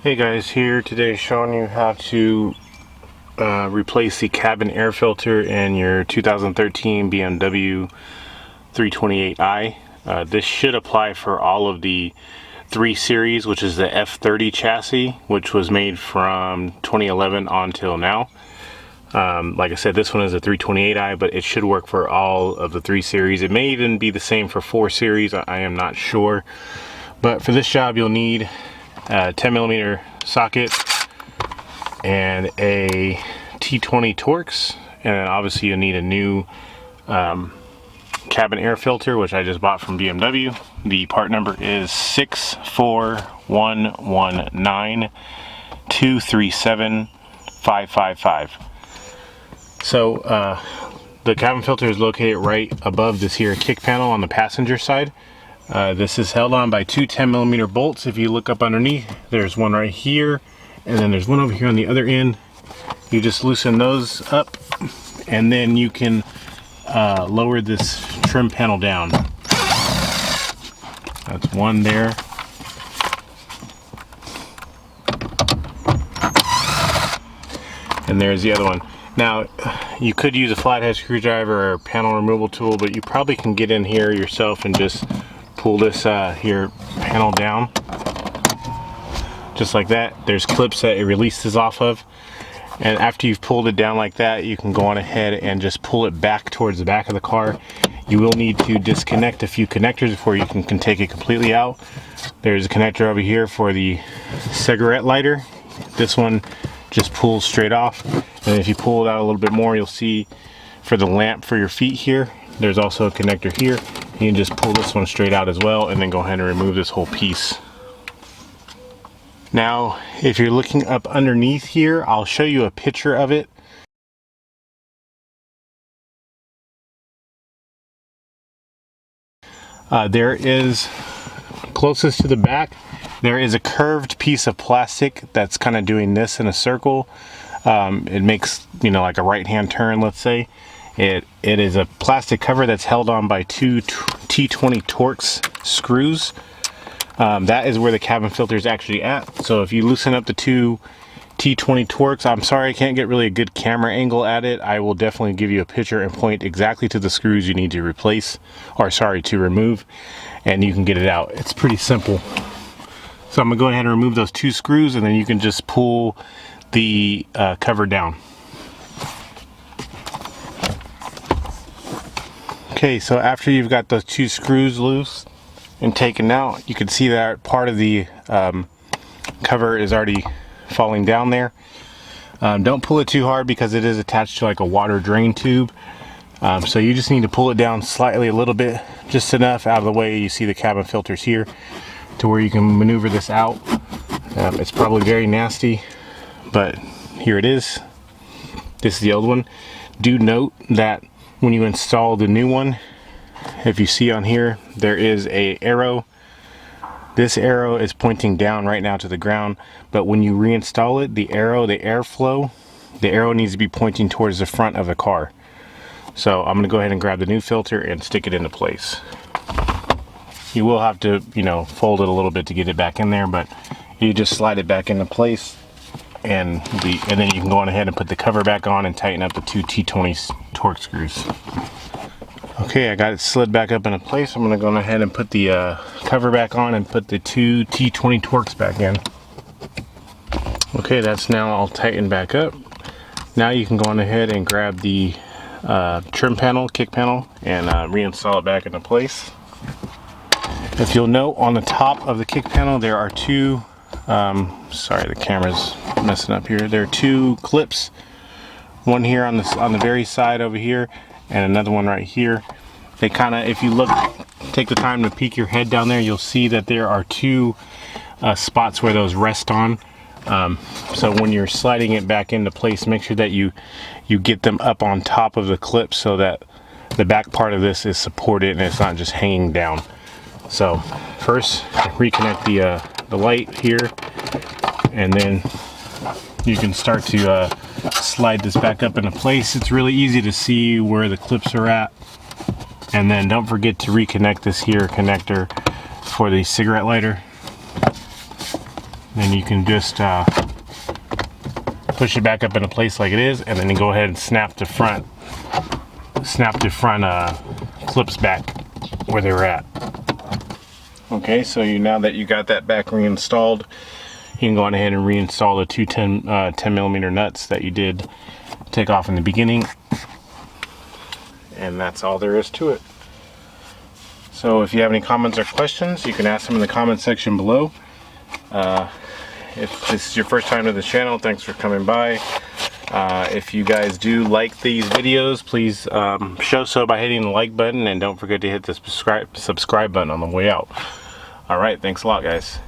Hey guys, here today showing you how to replace the cabin air filter in your 2013 BMW 328i. This should apply for all of the 3 Series, which is the F30 chassis, which was made from 2011 on till now. Like I said, this one is a 328i, but it should work for all of the 3 Series. It may even be the same for 4 Series, I am not sure. But for this job, you'll need a 10mm socket and a T20 Torx, and then obviously you'll need a new cabin air filter, which I just bought from BMW. The part number is 64119237555. So the cabin filter is located right above this here kick panel on the passenger side. This is held on by 2 10mm bolts. If you look up underneath, there's one right here, and then there's one over here on the other end. You just loosen those up, and then you can lower this trim panel down. That's one there. And there's the other one. Now, you could use a flathead screwdriver or a panel removal tool, but you probably can get in here yourself and just pull this here panel down just like that. There's clips that it releases off of, and after you've pulled it down like that, you can go on ahead and just pull it back towards the back of the car. You will need to disconnect a few connectors before you can take it completely out. There's a connector over here for the cigarette lighter. This one just pulls straight off, and if you pull it out a little bit more, you'll see for the lamp for your feet here, there's also a connector here. You can just pull this one straight out as well, and then go ahead and remove this whole piece. Now, if you're looking up underneath here, I'll show you a picture of it. There is, closest to the back, there is a curved piece of plastic that's kind of doing this in a circle. It makes, you know, like a right-hand turn, let's say. It is a plastic cover that's held on by 2 T20 Torx screws. That is where the cabin filter is actually at. So if you loosen up the 2 T20 Torx, I'm sorry I can't get really a good camera angle at it. I will definitely give you a picture and point exactly to the screws you need to replace, or sorry, to remove, and you can get it out. It's pretty simple. So I'm gonna go ahead and remove those 2 screws, and then you can just pull the cover down. Okay, so after you've got those 2 screws loose and taken out, you can see that part of the cover is already falling down there. Don't pull it too hard because it is attached to like a water drain tube. So you just need to pull it down slightly, a little bit, just enough out of the way. You see the cabin filters here to where you can maneuver this out. It's probably very nasty, but here it is. This is the old one. Do note that when you install the new one, if you see on here, there is a arrow. This arrow is pointing down right now to the ground, but when you reinstall it, the arrow, the airflow, the arrow needs to be pointing towards the front of the car. So I'm gonna go ahead and grab the new filter and stick it into place. You will have to, you know, fold it a little bit to get it back in there, but you just slide it back into place, and then you can go on ahead and put the cover back on and tighten up the 2 T20 Torx screws. Okay, I got it slid back up into place. I'm gonna go ahead and put the cover back on and put the 2 T20 Torx back in. Okay, that's now all tightened back up. Now you can go on ahead and grab the trim panel, kick panel, and reinstall it back into place. If you'll note, on the top of the kick panel, there are 2, sorry, the camera's messing up here. There are 2 clips, one here on the very side over here, and another one right here. They kind of, if you look, take the time to peek your head down there, you'll see that there are 2 spots where those rest on. So when you're sliding it back into place, make sure that you get them up on top of the clip so that the back part of this is supported and it's not just hanging down. So first, reconnect the light here, and then you can start to slide this back up into place. It's really easy to see where the clips are at. And then don't forget to reconnect this here connector for the cigarette lighter. Then you can just push it back up into place like it is, and then you go ahead and snap the front clips back where they were at. Okay, so now that you got that back reinstalled, you can go on ahead and reinstall the two 10mm nuts that you did take off in the beginning, and that's all there is to it. So if you have any comments or questions, you can ask them in the comment section below. If this is your first time to the channel, thanks for coming by. If you guys do like these videos, please show so by hitting the like button, and don't forget to hit the subscribe button on the way out. Alright, thanks a lot, guys.